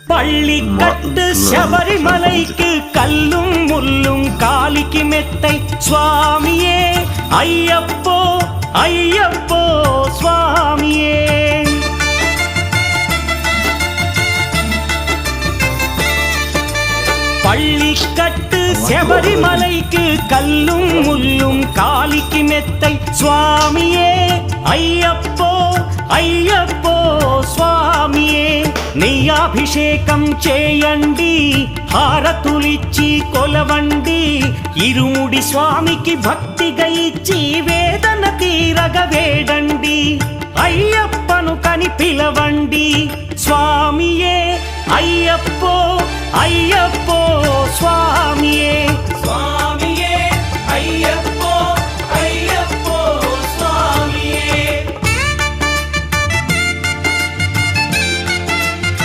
பள்ளிக்கட்டு சபரிமலைக்கு கல்லும் முள்ளும் காலிக்கு மெத்தை சுவாமியே ஐயப்போ ஐயப்போ சுவாமியே. பள்ளிக்கட்டு சபரிமலைக்கு கல்லும் முள்ளும் காலிக்கு மெத்தை சுவாமியே ஐயப்போ ஐயப்போ స్వామియే నెయ్యాభిషేకం చేయండి హారతులిచ్చి కొలవండి ఇరుముడి స్వామికి భక్తిగా ఇచ్చి వేదన తీరగ వేడండి అయ్యప్పను కని పిలవండి స్వామియే అయ్యప్పో అయ్యప్పో స్వామియే.